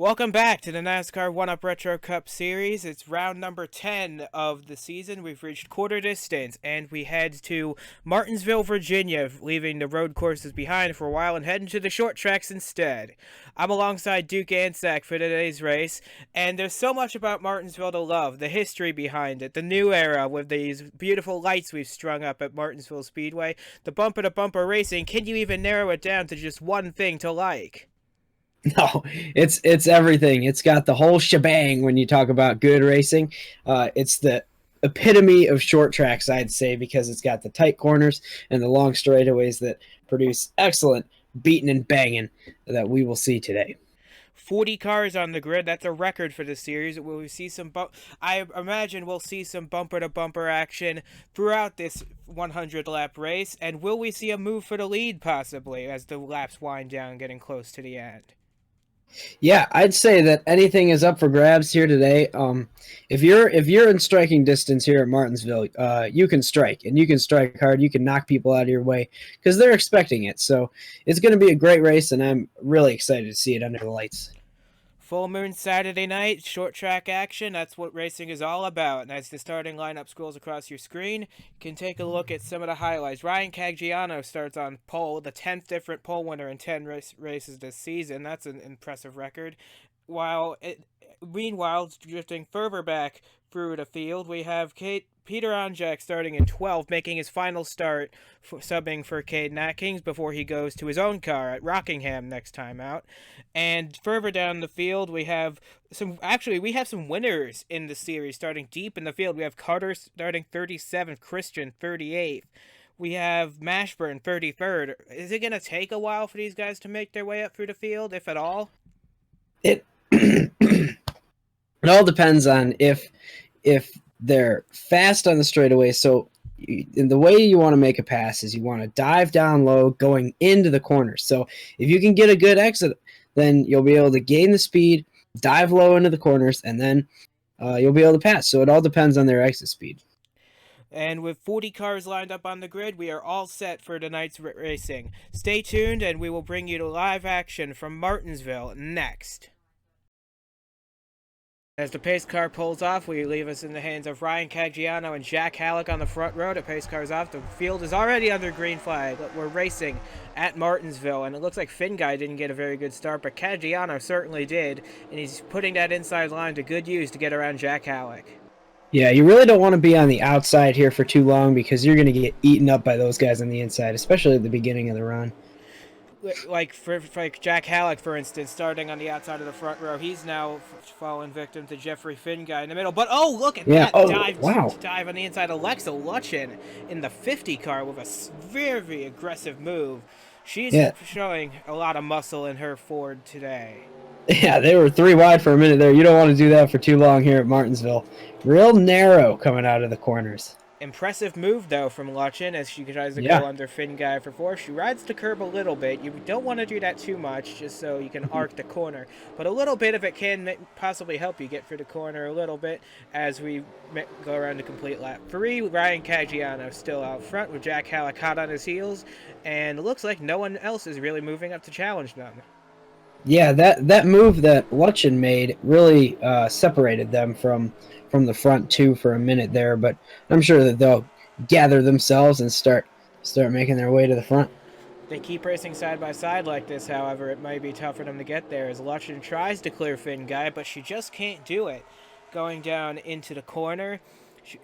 Welcome back to the NASCAR 1-Up Retro Cup Series. It's round number 10 of the season. We've reached quarter distance, and we head to Martinsville, Virginia, leaving the road courses behind for a while and heading to the short tracks instead. I'm alongside Duke Ansack for today's race, and there's so much about Martinsville to love, the history behind it, the new era with these beautiful lights we've strung up at Martinsville Speedway, the bumper-to-bumper racing. Can you even narrow it down to just one thing to like? No, it's everything. It's got the whole shebang when you talk about good racing. It's the epitome of short tracks, I'd say, because it's got the tight corners and the long straightaways that produce excellent beating and banging that we will see today. 40 cars on the grid. That's a record for the series. Will we see some I imagine we'll see some bumper-to-bumper action throughout this 100-lap race. And will we see a move for the lead, possibly, as the laps wind down, getting close to the end? Yeah, I'd say that anything is up for grabs here today. If you're in striking distance here at Martinsville, you can strike, and you can strike hard. You can knock people out of your way because they're expecting it. So it's going to be a great race, and I'm really excited to see it under the lights. Full moon Saturday night, short track action. That's what racing is all about. And as the starting lineup scrolls across your screen, you can take a look at some of the highlights. Ryan Caggiano starts on pole, the 10th different pole winner in 10 races this season. That's an impressive record. Meanwhile, drifting further back through the field, we have Peter Onjak starting in 12th, making his final start, subbing for Cade Atkins before he goes to his own car at Rockingham next time out. And further down the field, we have some winners in the series starting deep in the field. We have Carter starting 37th, Christian 38th. We have Mashburn 33rd. Is it going to take a while for these guys to make their way up through the field, if at all? It it all depends on if they're fast on the straightaway. So the way you want to make a pass is you want to dive down low going into the corners. So if you can get a good exit, then you'll be able to gain the speed, dive low into the corners, and then you'll be able to pass. So it all depends on their exit speed. And with 40 cars lined up on the grid, we are all set for tonight's racing. Stay tuned, and we will bring you to live action from Martinsville next. As the pace car pulls off, we leave us in the hands of Ryan Caggiano and Jack Halleck on the front row. The pace car's off. The field is already under green flag. We're racing at Martinsville, and it looks like Finn Guy didn't get a very good start, but Caggiano certainly did, and he's putting that inside line to good use to get around Jack Halleck. Yeah, you really don't want to be on the outside here for too long because you're going to get eaten up by those guys on the inside, especially at the beginning of the run. Like Jack Halleck, for instance, starting on the outside of the front row, he's now fallen victim to Jeffrey Finn Guy in the middle. But oh, look at that dive on the inside. Alexa Lutchen in the 50 car with a very aggressive move. She's showing a lot of muscle in her Ford today. Yeah, they were 3 wide for a minute there. You don't want to do that for too long here at Martinsville. Real narrow coming out of the corners. Impressive move, though, from Lutchen as she tries to go under Finn Guy for 4. She rides the curb a little bit. You don't want to do that too much just so you can arc the corner. But a little bit of it can possibly help you get through the corner a little bit as we go around to complete lap 3. Ryan Caggiano still out front with Jack Halleck hot on his heels. And it looks like no one else is really moving up to challenge them. Yeah, that move that Lutchen made really separated them from the front two for a minute there, but I'm sure that they'll gather themselves and start making their way to the front. They keep racing side by side like this, however, it might be tough for them to get there as Lutchen tries to clear Finn Guy, but she just can't do it. Going down into the corner, she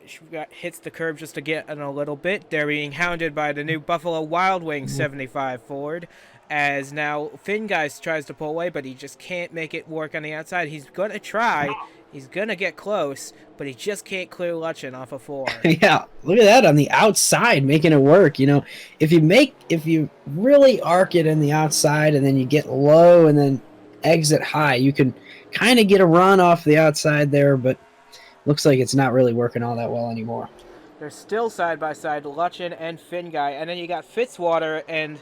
hits the curb just to get in a little bit. They're being hounded by the new Buffalo Wild Wings 75 Ford, as now Finn Guy tries to pull away, but he just can't make it work on the outside. He's going to try. He's going to get close, but he just can't clear Lutchen off a 4. Yeah, look at that on the outside, making it work. You know, if you really arc it in the outside and then you get low and then exit high, you can kind of get a run off the outside there, but looks like it's not really working all that well anymore. They're still side by side, Lutchen and Finn Guy, and then you got Fitzwater, and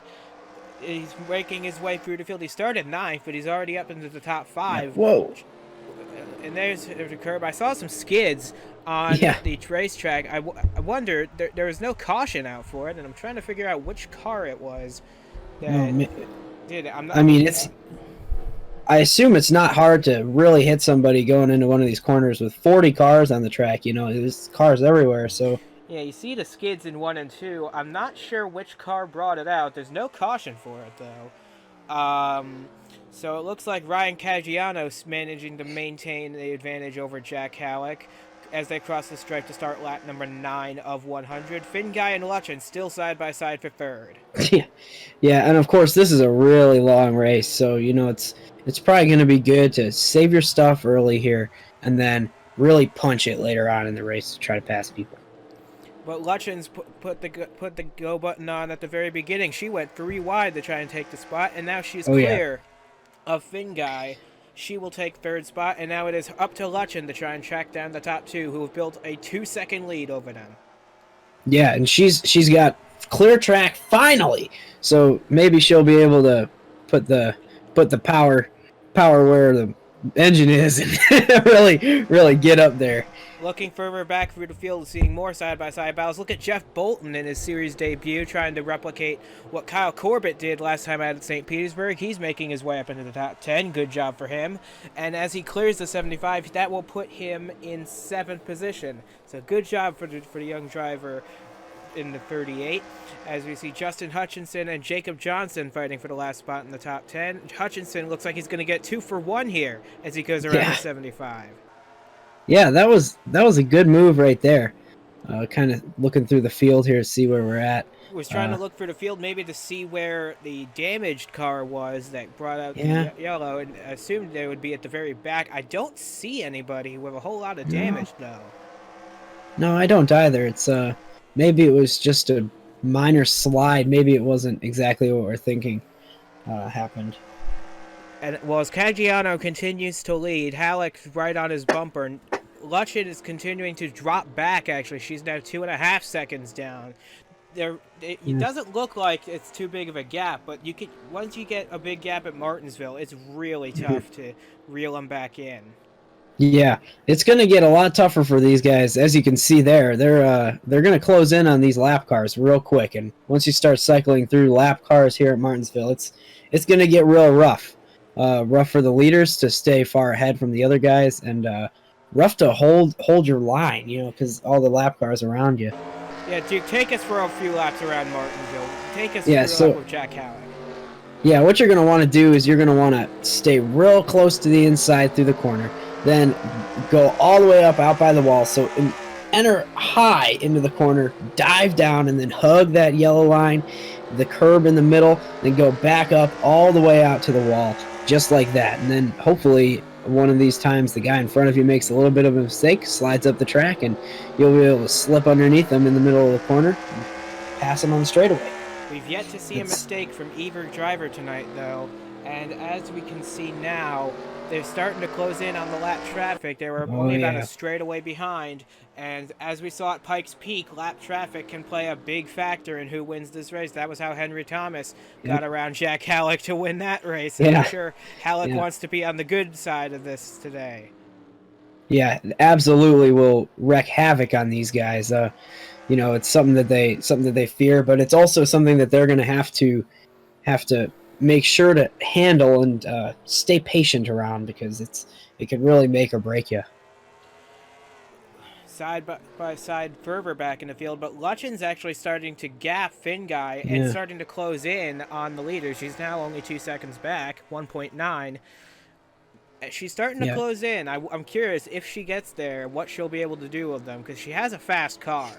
he's making his way through the field. He started 9th, but he's already up into the top 5. Whoa. And there's the curb. I saw some skids on the racetrack. I wonder, there was no caution out for it, and I'm trying to figure out which car it was that did it. I assume it's not hard to really hit somebody going into one of these corners with 40 cars on the track. There's cars everywhere. So Yeah, you see the skids in 1 and 2. I'm not sure which car brought it out. There's no caution for it, though. So it looks like Ryan Caggiano's managing to maintain the advantage over Jack Halleck as they cross the stripe to start lap number 9 of 100. Finn Guy and Lutchen still side by side for third. yeah, and of course this is a really long race, so it's probably going to be good to save your stuff early here and then really punch it later on in the race to try to pass people. But Lutchen's put the go button on at the very beginning. She went 3 wide to try and take the spot, and now she's clear of Finn Guy. She will take third spot, and now it is up to Lutchen to try and track down the top 2, who have built a 2-second lead over them. Yeah, and she's got clear track finally, so maybe she'll be able to put the power where the engine is and really get up there. Looking further back through the field, seeing more side-by-side battles. Look at Jeff Bolton in his series debut, trying to replicate what Kyle Corbett did last time out at St. Petersburg. He's making his way up into the top 10. Good job for him. And as he clears the 75, that will put him in 7th position. So good job for the young driver in the 38, as we see Justin Hutchinson and Jacob Johnson fighting for the last spot in the top 10. Hutchinson looks like he's going to get 2 for 1 here as he goes around the 75. Yeah, that was a good move right there. Kind of looking through the field here to see where we're at. Was trying to look through the field maybe to see where the damaged car was that brought out the yellow, and assumed they would be at the very back. I don't see anybody with a whole lot of damage, though. No, I don't either. It's maybe it was just a minor slide. Maybe it wasn't exactly what we're thinking happened. And as Caggiano continues to lead, Halleck right on his bumper. Lutchen is continuing to drop back, actually. She's now 2.5 seconds down. It doesn't look like it's too big of a gap, but once you get a big gap at Martinsville, it's really tough to reel them back in. Yeah, it's going to get a lot tougher for these guys. As you can see there, they're going to close in on these lap cars real quick. And once you start cycling through lap cars here at Martinsville, it's going to get real rough. Rough for the leaders to stay far ahead from the other guys, and rough to hold your line, because all the lap cars around you. Yeah, Duke, take us for a few laps around Martinsville. Take us through with Jack Halleck. Yeah, what you're going to want to do is you're going to want to stay real close to the inside through the corner, then go all the way up out by the wall. So enter high into the corner, dive down, and then hug that yellow line, the curb in the middle, then go back up all the way out to the wall. Just like that, and then hopefully one of these times the guy in front of you makes a little bit of a mistake, slides up the track, and you'll be able to slip underneath them in the middle of the corner and pass them on the straightaway. We've yet to see a mistake from either driver tonight, though, and as we can see now, they're starting to close in on the lap traffic. They were only about a straightaway behind, and as we saw at Pikes Peak, lap traffic can play a big factor in who wins this race. That was how Henry Thomas got around Jack Halleck to win that race. And I'm sure Halleck wants to be on the good side of this today. Yeah, absolutely will wreak havoc on these guys. It's something that they fear, but it's also something that they're going to have to make sure to handle and stay patient around, because it can really make or break you. Side by side further back in the field, but Lutchen's actually starting to gap Finn Guy and starting to close in on the leader. She's now only 2 seconds back, 1.9. She's starting to close in. I'm curious if she gets there, what she'll be able to do with them, because she has a fast car.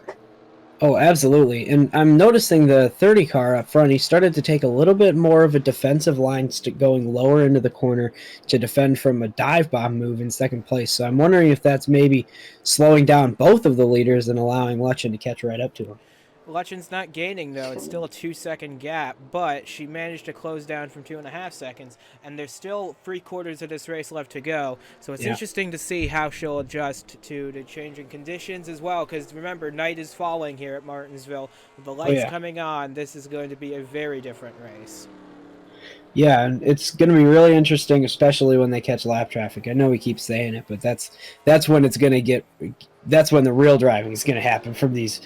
Oh, absolutely. And I'm noticing the 30 car up front, he started to take a little bit more of a defensive line, going lower into the corner to defend from a dive bomb move in second place. So I'm wondering if that's maybe slowing down both of the leaders and allowing Lutchen to catch right up to him. Lutchen's not gaining, though. It's still a 2-second gap, but she managed to close down from 2.5 seconds, and there's still 3/4 of this race left to go. So it's interesting to see how she'll adjust to the changing conditions as well, because remember, night is falling here at Martinsville. With the lights coming on, this is going to be a very different race. Yeah, and it's going to be really interesting, especially when they catch lap traffic. I know we keep saying it, but that's when it's going to get. That's when the real driving is going to happen from these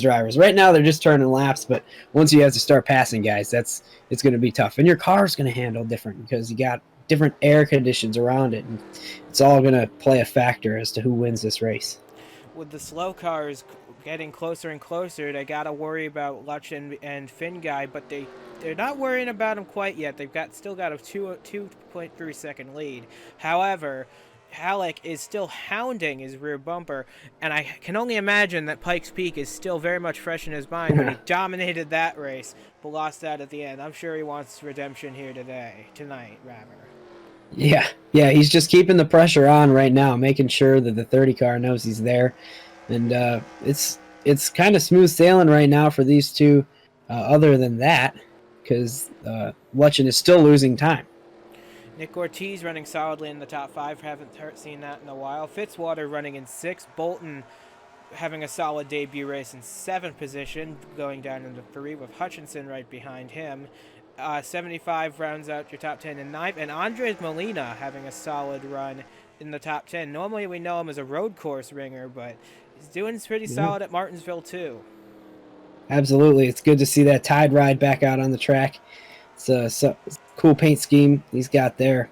drivers. Right now, they're just turning laps, but once you have to start passing guys, it's going to be tough. And your car is going to handle different because you got different air conditions around it. And it's all going to play a factor as to who wins this race. With the slow cars getting closer and closer, they got to worry about Lutch and Finn Guy, but they're not worrying about him quite yet. They've still got a 2.3 second lead. However, Halleck is still hounding his rear bumper, and I can only imagine that Pikes Peak is still very much fresh in his mind when he dominated that race, but lost out at the end. I'm sure he wants redemption here tonight, rather. Yeah, he's just keeping the pressure on right now, making sure that the 30 car knows he's there, and it's kind of smooth sailing right now for these two. Other than that, because Lutchen is still losing time. Nick Ortiz running solidly in the top 5. Haven't seen that in a while. Fitzwater running in 6th. Bolton having a solid debut race in 7th position, going down into 3 with Hutchinson right behind him. 75 rounds out your top 10 in 9th. And Andres Molina having a solid run in the top 10. Normally we know him as a road course ringer, but he's doing pretty solid at Martinsville too. Absolutely. It's good to see that Tide ride back out on the track. It's a cool paint scheme he's got there.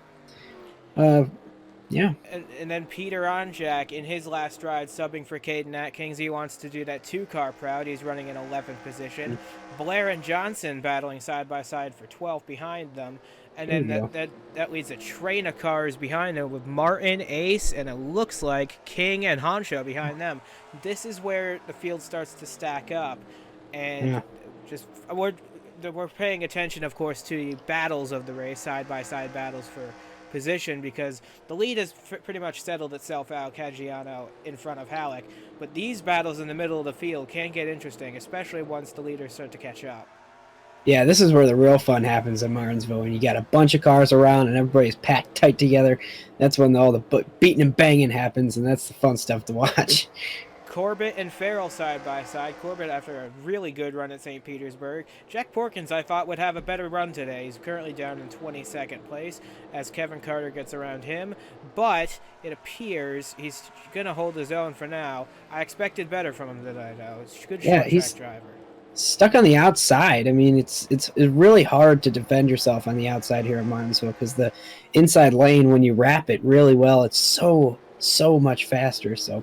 Yeah. And then Peter Onjak in his last ride subbing for Caden Atkins. He wants to do that 2-car proud. He's running in 11th position. Blair and Johnson battling side by side for 12th behind them. And then that leads a train of cars behind them with Martin, Ace, and it looks like King and Honcho behind them. This is where the field starts to stack up. And we're paying attention, of course, to the battles of the race, side-by-side battles for position, because the lead has pretty much settled itself out, Caggiano in front of Halleck. But these battles in the middle of the field can get interesting, especially once the leaders start to catch up. Yeah, this is where the real fun happens in Martinsville, when you got a bunch of cars around and everybody's packed tight together. That's when all the beating and banging happens, and that's the fun stuff to watch. Corbett and Farrell side by side. Corbett after a really good run at St. Petersburg. Jack Porkins, I thought, would have a better run today. He's currently down in 22nd place as Kevin Carter gets around him. But it appears he's going to hold his own for now. I expected better from him today, though. It's a good short track driver. Stuck on the outside. I mean, it's really hard to defend yourself on the outside here at Martinsville, because the inside lane, when you wrap it really well, it's so much faster. So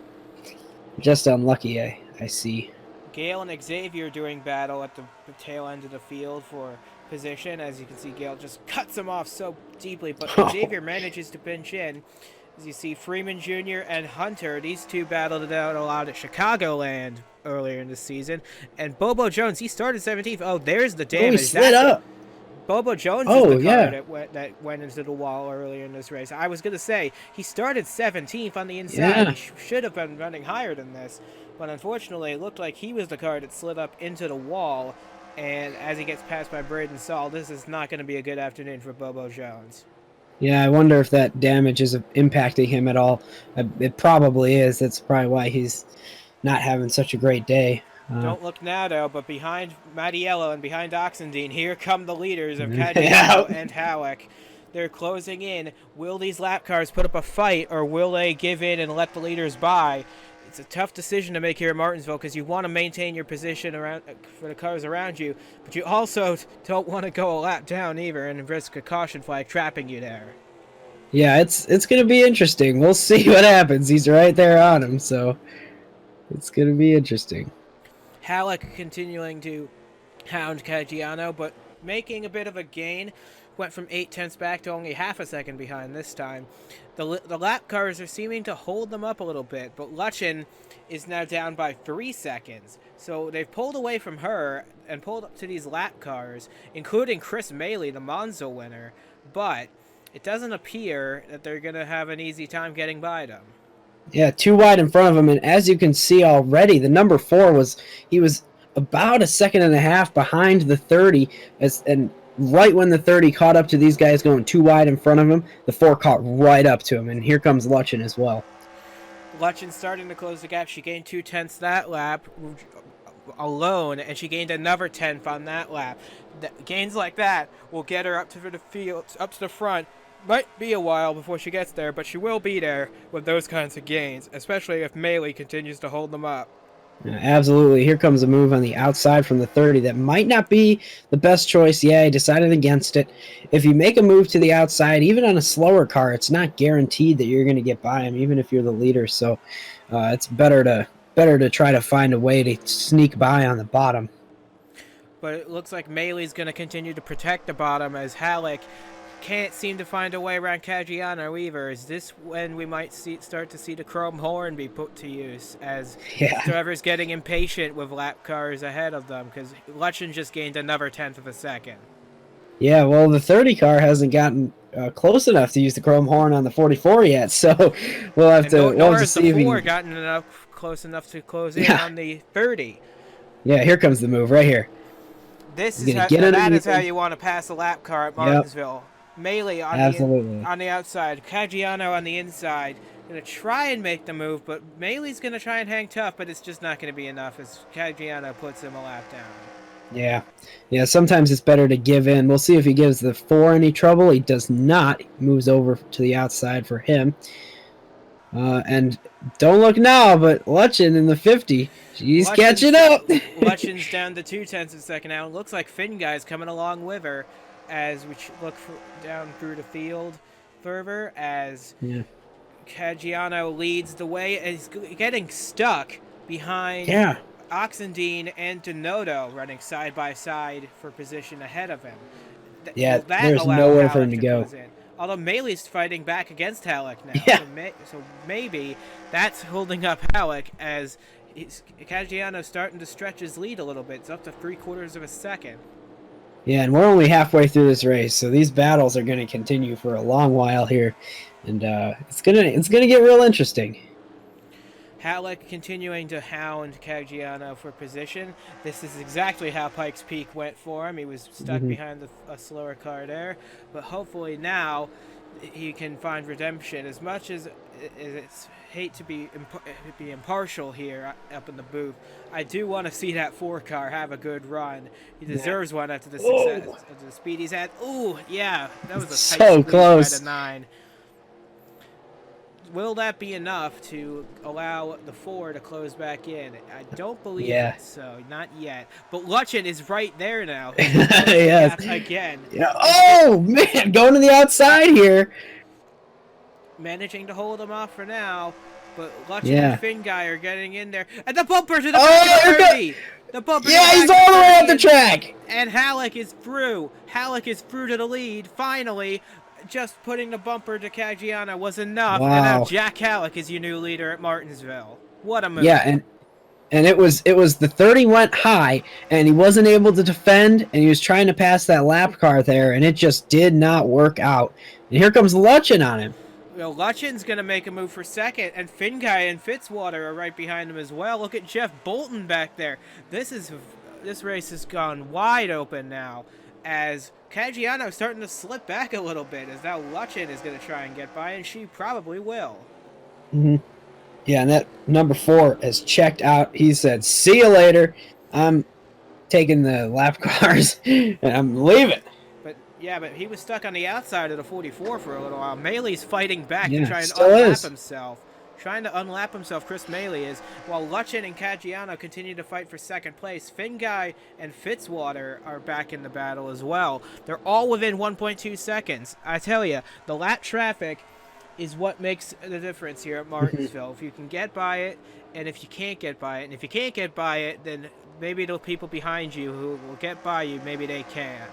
just unlucky, I see. Gale and Xavier doing battle at the tail end of the field for position. As you can see, Gale just cuts him off so deeply, but Xavier manages to pinch in. As you see, Freeman Jr. and Hunter, these two battled it out a lot at Chicagoland earlier in the season. And Bobo Jones, he started 17th. Oh, there's the damage. He slid up. Bobo Jones is the car that went into the wall earlier in this race. I was going to say, he started 17th on the inside. Yeah. He should have been running higher than this. But unfortunately, it looked like he was the car that slid up into the wall. And as he gets passed by Braden Saul, this is not going to be a good afternoon for Bobo Jones. Yeah, I wonder if that damage is impacting him at all. It probably is. That's probably why he's not having such a great day. Don't look now, though, but behind Mattiello and behind Oxendine, here come the leaders of Caggiano and Halleck. They're closing in. Will these lap cars put up a fight, or will they give in and let the leaders by? It's a tough decision to make here at Martinsville, because you want to maintain your position around for the cars around you, but you also don't want to go a lap down either and risk a caution flag trapping you there. Yeah, it's going to be interesting. We'll see what happens. He's right there on him, so it's going to be interesting. Halleck continuing to hound Caggiano, but making a bit of a gain. Went from 0.8 back to only half a second behind this time. The lap cars are seeming to hold them up a little bit, but Lutchen is now down by 3 seconds. So they've pulled away from her and pulled up to these lap cars, including Chris Maley, the Monza winner. But it doesn't appear that they're going to have an easy time getting by them. Yeah, too wide in front of him, and as you can see already, the number 4 was about 1.5 seconds behind the 30, and right when the 30 caught up to these guys going too wide in front of him, the 4 caught right up to him, and here comes Lutchen as well. Lutchen starting to close the gap. She gained 0.2 that lap alone, and she gained another 10th on that lap. Gains like that will get her up to the field, up to the front. Might be a while before she gets there, but she will be there with those kinds of gains, especially if Maley continues to hold them up. Absolutely. Here comes a move on the outside from the 30 that might not be the best choice. Yeah, he decided against it. If you make a move to the outside, even on a slower car, it's not guaranteed that you're going to get by him, even if you're the leader. So it's better to try to find a way to sneak by on the bottom. But it looks like Mealy's going to continue to protect the bottom as Halleck can't seem to find a way around Caggiano either. Is this when we might start to see the chrome horn be put to use as drivers getting impatient with lap cars ahead of them? Because Lutchen just gained another 1/10 of a second. Yeah, well, the 30 car hasn't gotten close enough to use the chrome horn on the 44 yet, so we'll have to see if the 4 gotten close enough to close in on the 30. Yeah, here comes the move right here. That is how you want to pass a lap car at Martinsville. Yep. Mealy on the outside, Caggiano on the inside. Going to try and make the move, but Mealy's going to try and hang tough, but it's just not going to be enough as Caggiano puts him a lap down. Yeah, sometimes it's better to give in. We'll see if he gives the 4 any trouble. He does not. He moves over to the outside for him. And don't look now, but Lutchen in the 50. She's catching up. Lutchen's down to 2/10 of a second now. It looks like Finn Guy's coming along with her as we look down through the field further as Caggiano leads the way and he's getting stuck behind Oxendine and Denoto running side by side for position ahead of him. There's nowhere for him to go. Although Mealy's fighting back against Halleck now. So maybe that's holding up Halleck as Caggiano's starting to stretch his lead a little bit. It's up to 3/4 of a second. Yeah, and we're only halfway through this race, so these battles are going to continue for a long while here, and it's gonna get real interesting. Halleck continuing to hound Caggiano for position. This is exactly how Pikes Peak went for him. He was stuck behind a slower car there, but hopefully now he can find redemption. As much as it's hate to be impartial here up in the booth, I do want to see that 4 car have a good run. He deserves one after the success of the speed he's had. Ooh, yeah, that was a so close. By the 9. Will that be enough to allow the 4 to close back in? I don't believe it, so not yet. But Lutchen is right there now. Yes. Again. Yeah. Oh, man, going to the outside here. Managing to hold him off for now, but Lutchen and Finn Guy are getting in there. And the bumper to the back of 30! The bumper he's all the way up the track! And Halleck is through. Halleck is through to the lead, finally. Just putting the bumper to Caggiano was enough, and now Jack Halleck is your new leader at Martinsville. What a move! Yeah, and it was the 30 went high, and he wasn't able to defend, and he was trying to pass that lap car there, and it just did not work out. And here comes Lutchen on him. Well, Lutchen's going to make a move for second, and Finn Guy and Fitzwater are right behind him as well. Look at Jeff Bolton back there. This race has gone wide open now, as Caggiano is starting to slip back a little bit, as now Lutchen is going to try and get by, and she probably will. Yeah, and that number 4 has checked out. He said, "See you later. I'm taking the lap cars, and I'm leaving." But he was stuck on the outside of the 44 for a little while. Mealy's fighting back to try and unlap himself. Trying to unlap himself, Chris Mealy is, while Lutchen and Caggiano continue to fight for second place. Finn Guy and Fitzwater are back in the battle as well. They're all within 1.2 seconds. I tell you, the lap traffic is what makes the difference here at Martinsville. If you can get by it, and if you can't get by it. And if you can't get by it, then maybe the people behind you who will get by you, maybe they can.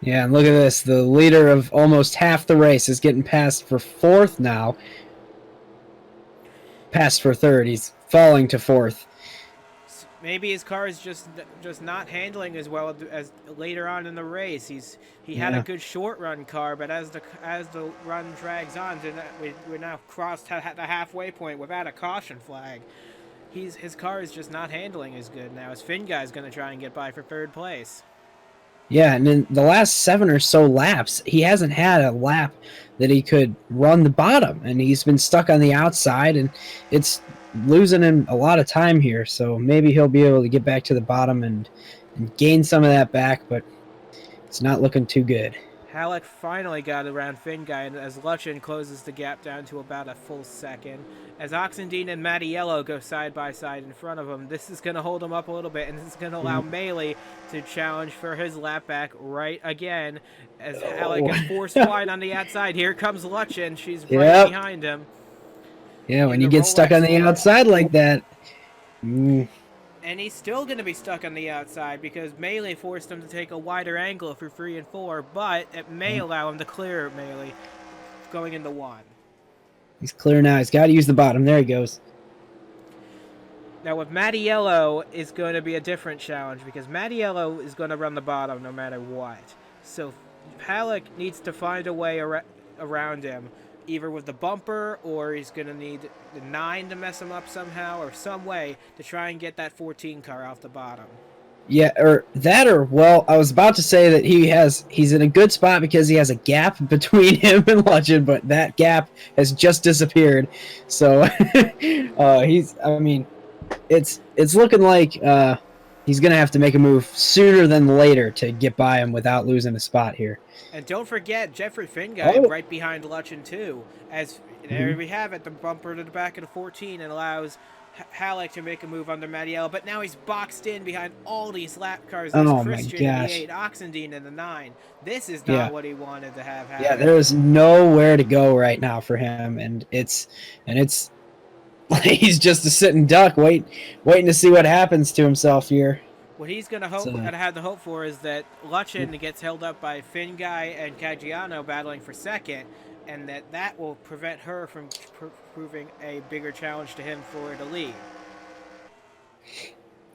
Yeah, and look at this. The leader of almost half the race is getting passed for 4th now. Passed for 3rd. He's falling to 4th. Maybe his car is just not handling as well as later on in the race. He had a good short run car, but as the run drags on, we're now crossed the halfway point without a caution flag. His car is just not handling as good now. As Finn Guy's going to try and get by for 3rd place. Yeah, and in the last 7 or so laps, he hasn't had a lap that he could run the bottom, and he's been stuck on the outside, and it's losing him a lot of time here. So maybe he'll be able to get back to the bottom and gain some of that back, but it's not looking too good. Halleck finally got around Finn Guy, and as Luchin closes the gap down to about a full second. As Oxendine and Mattiello go side by side in front of him, this is going to hold him up a little bit, and this is going to allow Melee to challenge for his lap back right again. As Halleck is forced wide on the outside, here comes Luchin. She's right behind him. Yeah, when you get stuck on the outside like that. And he's still going to be stuck on the outside because Melee forced him to take a wider angle for 3 and 4, but it may allow him to clear Melee going into 1. He's clear now. He's got to use the bottom. There he goes. Now with Mattiello is going to be a different challenge because Mattiello is going to run the bottom no matter what. So Halleck needs to find a way around him, either with the bumper, or he's going to need the 9 to mess him up somehow, or some way to try and get that 14 car off the bottom. Yeah, well, I was about to say that he's in a good spot because he has a gap between him and Legend, but that gap has just disappeared. So it's looking like he's going to have to make a move sooner than later to get by him without losing a spot here. And don't forget, Jeffrey Finn Guy right behind Luchin too. As there we have it, the bumper to the back of the 14 and allows Halleck to make a move under Mattiello, but now he's boxed in behind all these lap cars. There's Christian in the 8, Oxendine in the 9. This is not what he wanted to have happen. Yeah, there is nowhere to go right now for him, and it's he's just a sitting duck, waiting to see what happens to himself here. What he's going to have to hope for is that Luchin gets held up by Finn Guy and Caggiano battling for second, and that will prevent her from proving a bigger challenge to him for the lead.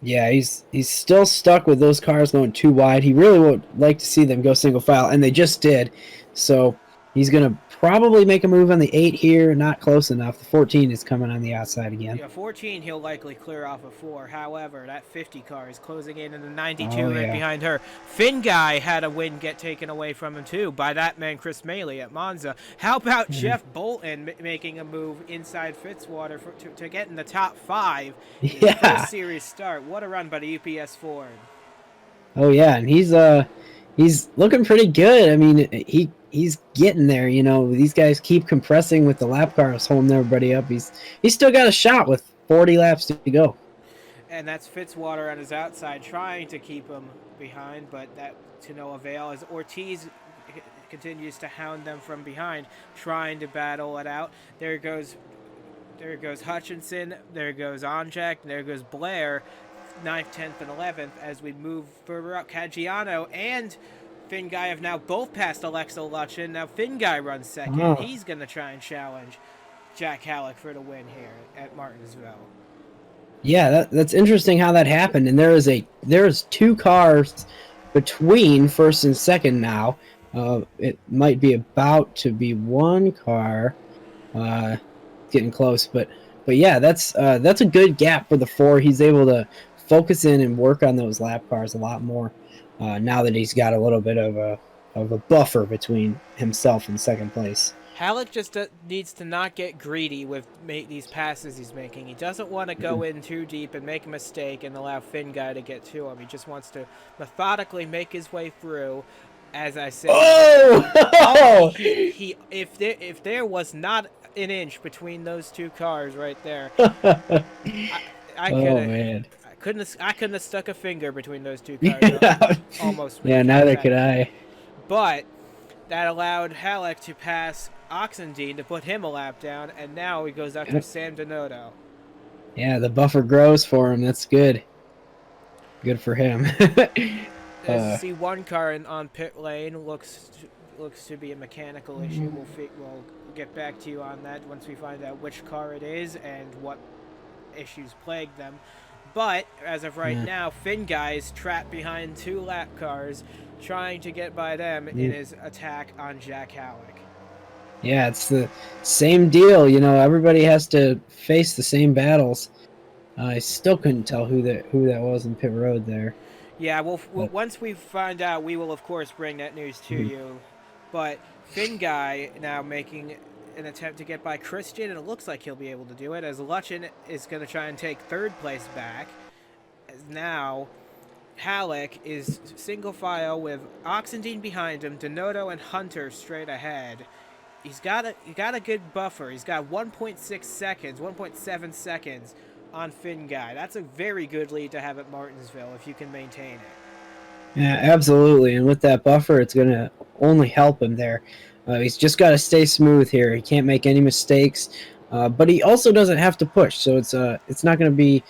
Yeah, he's still stuck with those cars going too wide. He really would like to see them go single file, and they just did. So he's going to probably make a move on the 8 here, not close enough. The 14 is coming on the outside again. Yeah, 14 he'll likely clear off of 4. However, that 50 car is closing in and the 92 right behind her. Finn Guy had a win get taken away from him too by that man Chris Melee at Monza. How about Jeff Bolton making a move inside Fitzwater to get in the top 5 in the first series start? What a run by the UPS Ford. Oh yeah, and he's looking pretty good. I mean, he's getting there, you know. These guys keep compressing with the lap cars, holding everybody up. He's still got a shot with 40 laps to go. And that's Fitzwater on his outside trying to keep him behind, but that to no avail as Ortiz continues to hound them from behind, trying to battle it out. There goes Hutchinson, there goes Onjak, there goes Blair, 9th, 10th, and 11th as we move further up. Caggiano and Finn Guy have now both passed Alexa Luchin. Now Finn Guy runs second. He's going to try and challenge Jack Halleck for the win here at Martinsville. Yeah, that's interesting how that happened. And there's 2 cars between first and second now. It might be about to be 1 car, getting close. But yeah, that's a good gap for the 4. He's able to focus in and work on those lap cars a lot more. Now that he's got a little bit of a buffer between himself and second place. Halleck just needs to not get greedy with these passes he's making. He doesn't want to go in too deep and make a mistake and allow Finn Guy to get to him. He just wants to methodically make his way through. As I said, if there was not an inch between those 2 cars right there, I couldn't have stuck a finger between those 2 cars. Almost. Yeah, neither could I. But that allowed Halleck to pass Oxendine to put him a lap down, and now he goes after Sam Donato. Yeah, the buffer grows for him. That's good. Good for him. See one car on pit lane looks to be a mechanical issue. We'll get back to you on that once we find out which car it is and what issues plague them. But as of right now, Finn Guy is trapped behind 2 lap cars, trying to get by them in his attack on Jack Halleck. Yeah, it's the same deal. You know, everybody has to face the same battles. I still couldn't tell who that was in pit road there. Yeah, well, once we find out, we will of course bring that news to you. But Finn Guy now making an attempt to get by Christian, and it looks like he'll be able to do it, as Luchin is going to try and take 3rd place back. As now Halleck is single file with Oxendine behind him, Donato and Hunter straight ahead. He's got a good buffer. He's got 1.6 seconds, 1.7 seconds on Finn Guy. That's a very good lead to have at Martinsville if you can maintain it. Yeah, absolutely. And with that buffer, it's going to only help him there. He's just got to stay smooth here. He can't make any mistakes, but he also doesn't have to push. So it's not going to be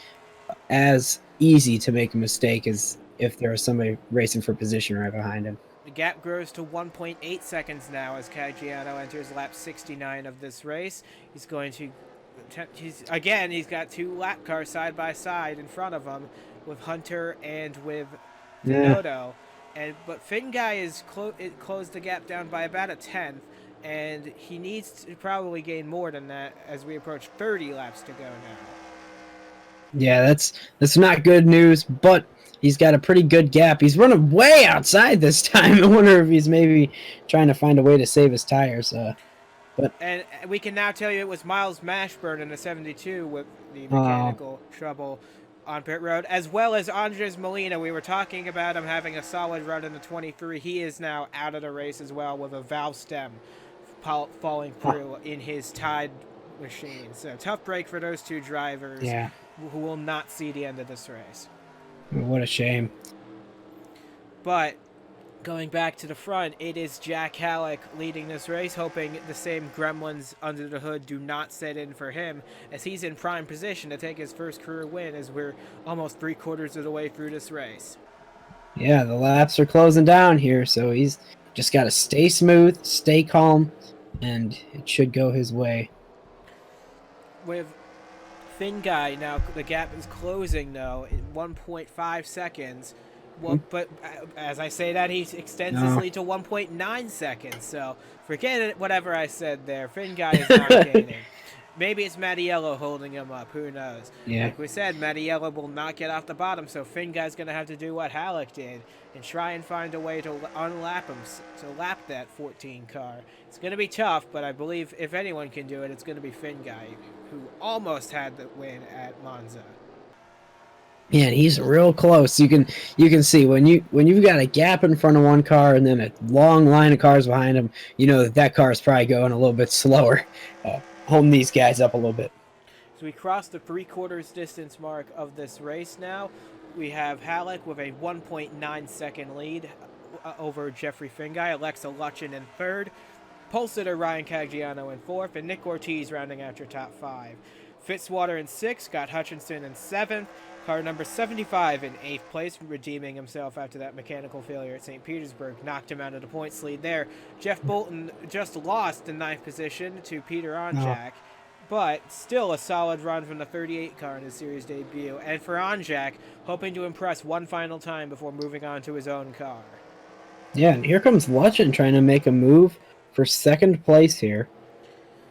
as easy to make a mistake as if there was somebody racing for position right behind him. The gap grows to 1.8 seconds now as Caggiano enters lap 69 of this race. He's going to... he's got 2 lap cars side by side in front of him with Hunter and with Donato. But Finn Guy is closed the gap down by about a 10th, and he needs to probably gain more than that as we approach 30 laps to go now. Yeah, that's not good news, but he's got a pretty good gap. He's running way outside this time. I wonder if he's maybe trying to find a way to save his tires. And we can now tell you it was Miles Mashburn in the 72 with the mechanical trouble on pit road, as well as Andres Molina. We were talking about him having a solid run in the 23. He is now out of the race as well with a valve stem falling through in his tied machine. So tough break for those 2 drivers who will not see the end of this race. What a shame. But going back to the front, it is Jack Halleck leading this race, hoping the same gremlins under the hood do not set in for him, as he's in prime position to take his first career win as we're almost 3/4 of the way through this race. Yeah, the laps are closing down here, so he's just got to stay smooth, stay calm, and it should go his way. With Finn Guy now, the gap is closing, though, in 1.5 seconds. Well, but as I say that, he extends his lead to 1.9 seconds. So forget it, whatever I said there. Finn Guy is not gaining. Maybe it's Mattiello holding him up. Who knows? Yeah. Like we said, Mattiello will not get off the bottom, so Finn Guy's going to have to do what Halleck did and try and find a way to unlap him, to lap that 14 car. It's going to be tough, but I believe if anyone can do it, it's going to be Finn Guy, who almost had the win at Monza. Yeah, and he's real close. You can see when you've got a gap in front of one car and then a long line of cars behind him, you know that car is probably going a little bit slower. Holding these guys up a little bit. So we crossed the 3/4 distance mark of this race now. We have Halleck with a 1.9 second lead over Jeffrey Finn Guy, Alexa Lutchen in 3rd, pole sitter Ryan Caggiano in 4th, and Nick Ortiz rounding out your top 5. Fitzwater in 6th, Scott Hutchinson in 7th, car number 75 in 8th place, redeeming himself after that mechanical failure at St. Petersburg. Knocked him out of the points lead there. Jeff Bolton just lost in 9th position to Peter Onjak, but still a solid run from the 38 car in his series debut. And for Onjak, hoping to impress one final time before moving on to his own car. Yeah, and here comes Lutchen trying to make a move for 2nd place here.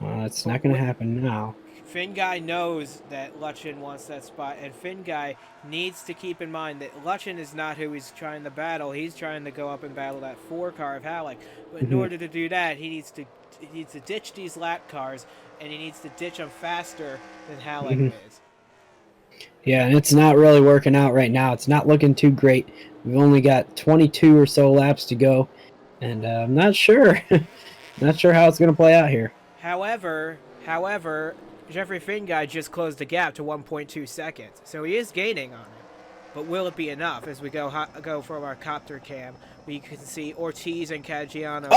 It's not going to happen now. Finn Guy knows that Lutchen wants that spot, and Finn Guy needs to keep in mind that Lutchen is not who he's trying to battle. He's trying to go up and battle that 4 car of Halleck. But in order to do that, he needs to ditch these lap cars, and he needs to ditch them faster than Halleck is. Yeah, and it's not really working out right now. It's not looking too great. We've only got 22 or so laps to go, and I'm not sure. Not sure how it's going to play out here. However, Jeffrey Finn Guy just closed the gap to 1.2 seconds, so he is gaining on it. But will it be enough? As we go from our copter cam, we can see Ortiz and Caggiano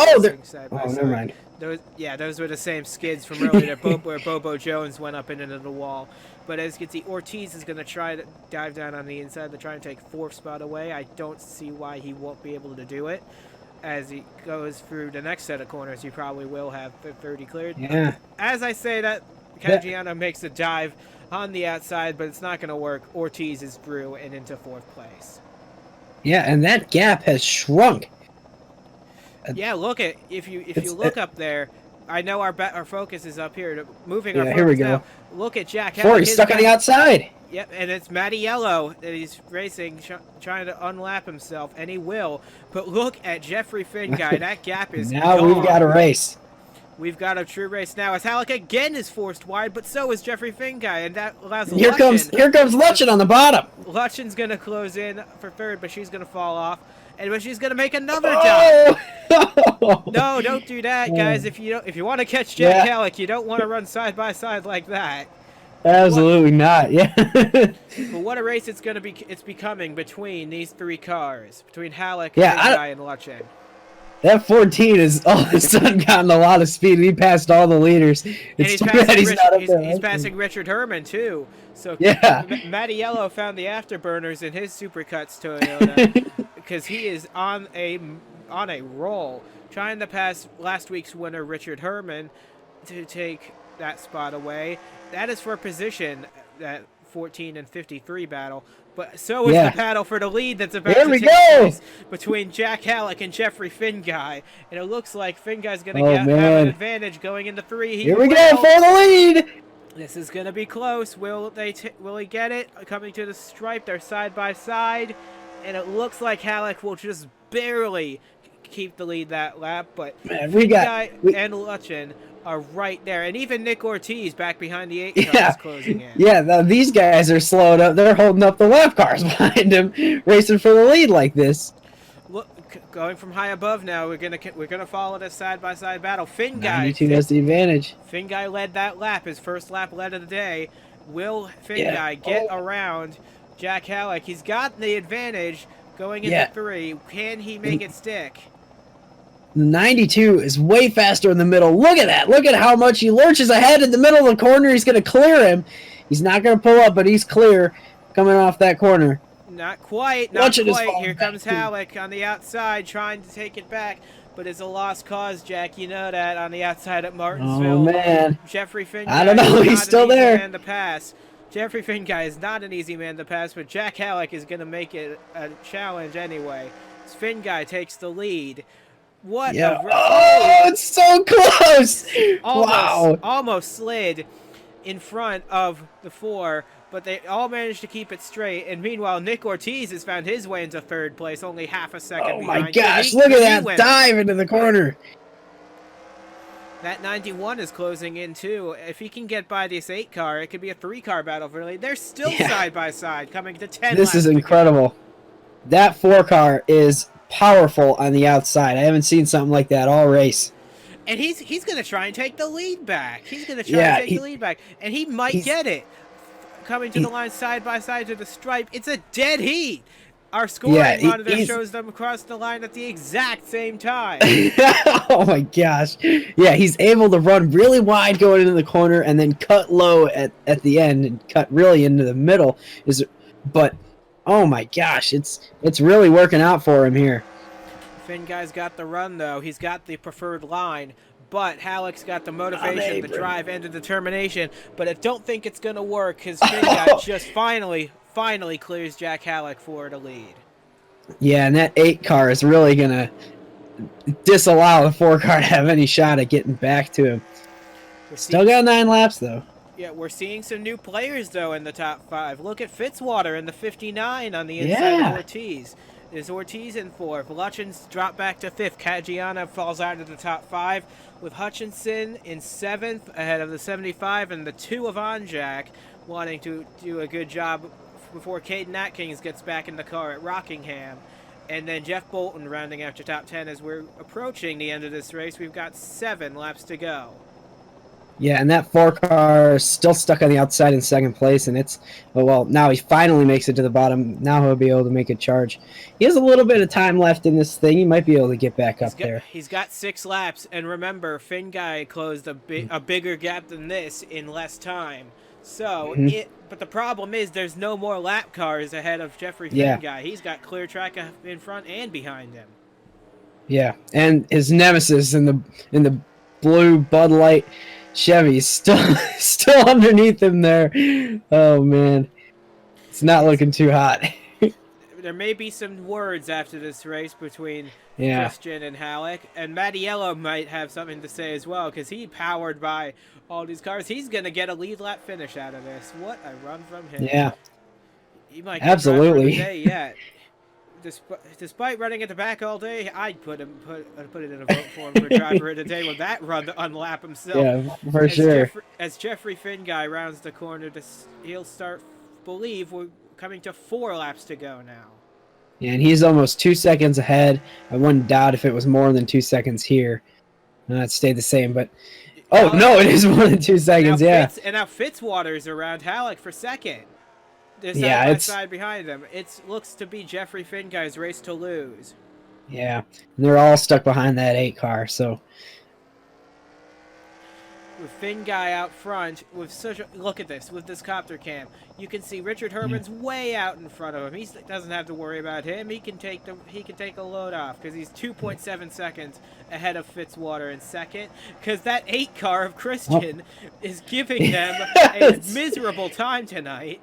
side by side. Never mind. Those were the same skids from earlier where Bobo Jones went up into the wall. But as you can see, Ortiz is going to try to dive down on the inside to try and take 4th spot away. I don't see why he won't be able to do it. As he goes through the next set of corners, he probably will have the 30 cleared. Yeah. As I say that, Caggiano makes a dive on the outside, but it's not going to work. Ortiz is through and into 4th place. Yeah, and that gap has shrunk. Yeah, look at if you look up there. I know our focus is up here. Moving our focus here we go. now. Look at Jack Halleck. He's stuck on the outside. Yep, and it's Mattiello that he's racing, trying to unlap himself, and he will. But look at Jeffrey Finn Guy. That gap is now gone. We've got a race. We've got a true race now as Halleck again is forced wide, but so is Jeffrey Finguy, and that allows Here comes Lutchen on the bottom. Lutchen's gonna close in for third, but she's gonna fall off, but she's gonna make another dive. No, don't do that, guys. If you want to catch Jack Halleck, you don't want to run side by side like that. Absolutely not. Yeah. But what a race it's gonna be! It's becoming between these three cars, between Halleck, Finguy, and Lutchen. That 14 has all of a sudden gotten a lot of speed. He passed all the leaders. He's passing Richard Herman too. So yeah, Matty Yellow found the afterburners in his Supercuts Toyota because he is on a roll, trying to pass last week's winner Richard Herman to take that spot away. That is for position, that 14 and 53 battle. But so is the battle for the lead that's about to take place between Jack Halleck and Jeffrey Finguy. And it looks like Finguy's going to have an advantage going into 3. Here we go for the lead. This is going to be close. Will he get it? Coming to the stripe, they're side by side. And it looks like Halleck will just barely keep the lead that lap. But Finguy and Lutchen are right there, and even Nick Ortiz back behind the 8 cars closing in. Yeah, these guys are slowed up. They're holding up the lap cars behind him, racing for the lead like this. Look, going from high above now, we're gonna follow this side by side battle. Finguy 92 has the advantage. Finguy led that lap, his first lap led of the day. Will Finguy get around Jack Halleck? He's got the advantage going into 3. Can he make it stick? 92 is way faster in the middle. Look at that. Look at how much he lurches ahead in the middle of the corner. He's going to clear him. He's not going to pull up, but he's clear coming off that corner. Not quite. Not quite. Here comes Halleck on the outside trying to take it back, but it's a lost cause, Jack. You know that on the outside at Martinsville. Oh, man. Jeffrey Finguy. I don't know. He's still there. Man to pass. Jeffrey Finguy is not an easy man to pass, but Jack Halleck is going to make it a challenge anyway. Finguy takes the lead. What it's so close! Almost slid in front of the 4, but they all managed to keep it straight. And meanwhile, Nick Ortiz has found his way into 3rd place, only half a second behind. Oh my gosh, look at that dive into the corner. That 91 is closing in too. If he can get by this 8 car, it could be a 3 car battle for the lead. They're still side by side, coming to 10 This is incredible. That 4 car is powerful on the outside. I haven't seen something like that all race. And he's going to try and take the lead back. He's going to try and take the lead back. And he might get it. Coming to the line side by side to the stripe. It's a dead heat. Our scoring monitor shows them across the line at the exact same time. Oh my gosh. Yeah, he's able to run really wide going into the corner and then cut low at the end and cut really into the middle. But oh my gosh, it's really working out for him here. Finguy's got the run though. He's got the preferred line, but Halleck's got the motivation, the drive, and the determination. But I don't think it's gonna work because Finguy just finally clears Jack Halleck for the lead. Yeah, and that 8 car is really gonna disallow the 4 car to have any shot at getting back to him. Still got 9 laps though. Yeah, we're seeing some new players, though, in the top 5. Look at Fitzwater in the 59 on the inside of Ortiz. There's Ortiz in 4th. Lutchen's dropped back to 5th. Cagiana falls out of the top 5, with Hutchinson in 7th ahead of the 75 and the 2 of Onjack wanting to do a good job before Caden Atkins gets back in the car at Rockingham. And then Jeff Bolton rounding out your top 10 as we're approaching the end of this race. We've got 7 laps to go. Yeah, and that 4 car is still stuck on the outside in 2nd place, and well, now he finally makes it to the bottom. Now he'll be able to make a charge. He has a little bit of time left in this thing. He might be able to get back up there. He's got 6 laps, and remember, Finguy closed a bigger gap than this in less time. So, but the problem is there's no more lap cars ahead of Jeffrey Finguy. He's got clear track in front and behind him. Yeah, and his nemesis in the blue Bud Light Chevy's still underneath him there. Oh man, it's not looking too hot. There may be some words after this race between Christian and Halleck, and Mattiello might have something to say as well because he powered by all these cars. He's gonna get a lead lap finish out of this. What a run from him! Yeah, he might get absolutely. despite running at the back all day, I'd put it in a vote for him for driver of the day with that run to unlap himself. Yeah, for sure. As Jeffrey Finn guy rounds the corner, he'll start. Believe we're coming to 4 laps to go now. Yeah, and he's almost 2 seconds ahead. I wouldn't doubt if it was more than 2 seconds here. It stayed the same, but no, it is more than 2 seconds. Yeah. And now Fitzwater's around Halleck for second. They're side Yeah, by it's side behind him. It looks to be Jeffrey Finn guy's race to lose. yeah, and they're all stuck behind that 8 car. So with Finn guy out front, with look at this with this copter cam, you can see Richard Herman's way out in front of him. He doesn't have to worry about him. He can take a load off because he's 2.7 seconds ahead of Fitzwater in second. Because that 8 car of Christian is giving them a miserable time tonight,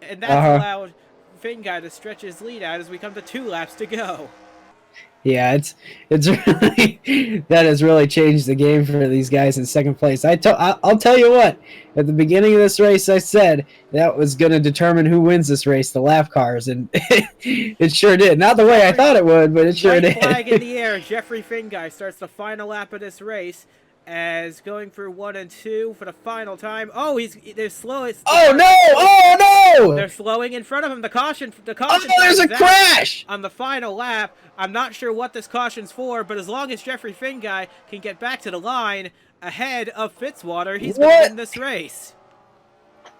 and that's allowed Finn guy to stretch his lead out as we come to 2 laps to go. yeah, it's really that has really changed the game for these guys in second place. I'll tell you what, at the beginning of this race, I said that was going to determine who wins this race, the lap cars, and it sure did. Not the way I thought it would, but it sure did. Flag in the air. Jeffrey Finn guy starts the final lap of this race as going through 1 and 2 for the final time. Oh, they're slow. Oh no! They're slowing in front of him. The caution. Oh, there's a crash on the final lap. I'm not sure what this caution's for, but as long as Jeffrey Finn guy can get back to the line ahead of Fitzwater, he's going to win this race.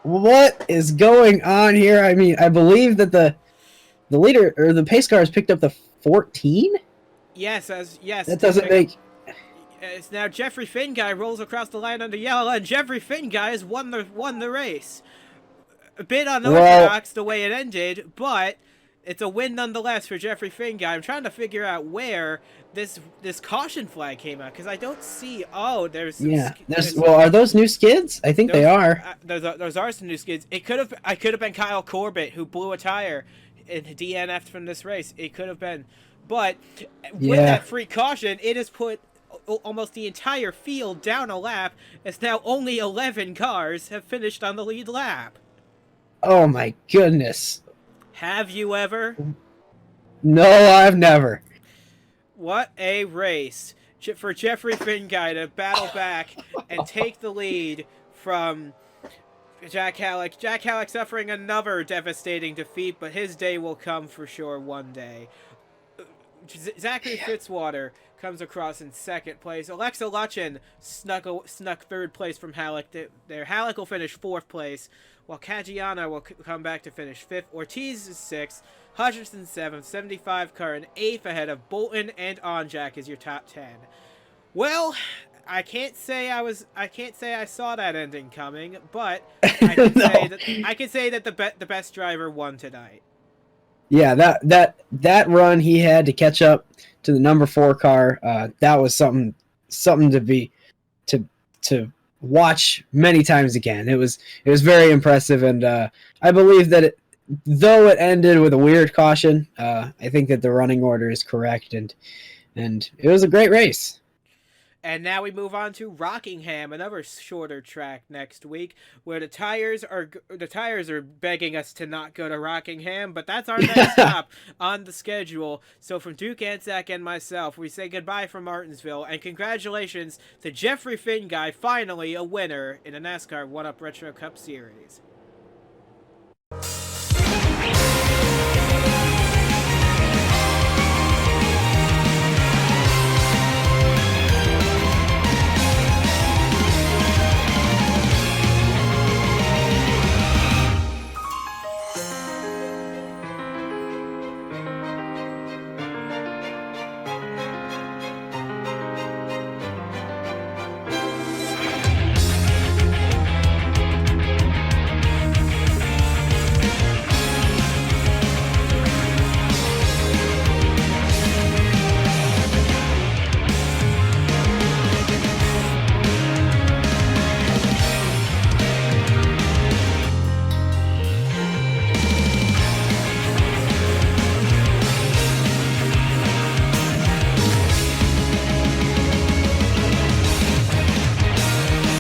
What is going on here? I mean, I believe that the leader or the pace car has picked up the 14. Yes. That doesn't make. It's now Jeffrey Finn guy rolls across the line under yellow, and Jeffrey Finn guy has won the race. A bit unorthodox the way it ended, but it's a win nonetheless for Jeffrey Finn guy. I'm trying to figure out where this caution flag came out because I don't see. Oh, there's are those new skids? I think they are. Those are some new skids. I could have been Kyle Corbett who blew a tire and DNF'd from this race. It could have been, but with that free caution, it has put almost the entire field down a lap, as now only 11 cars have finished on the lead lap. Oh my goodness. Have you ever? No, I've never. What a race for Jeffrey Finn guy to battle back and take the lead from Jack Halleck. Jack Halleck suffering another devastating defeat, but his day will come for sure one day. Zachary Fitzwater comes across in second place. Alexa Lutchen snuck third place from Halleck there. Halleck will finish 4th place, while Caggiano will come back to finish 5th. Ortiz is 6th, Hutchinson 7th, 75 car in 8th ahead of Bolton and Onjack is your top 10. Well, I can't say I saw that ending coming, but I can say that the best driver won tonight. Yeah, that run he had to catch up to the number 4 car, that was something to watch many times again. It was very impressive, and I believe that though it ended with a weird caution, I think that the running order is correct, and it was a great race. And now we move on to Rockingham, another shorter track next week, where the tires are begging us to not go to Rockingham, but that's our next stop on the schedule. So from Duke Anzac and myself, we say goodbye from Martinsville, and congratulations to Jeffrey Finn guy, finally a winner in a NASCAR 1UP Retro Cup Series.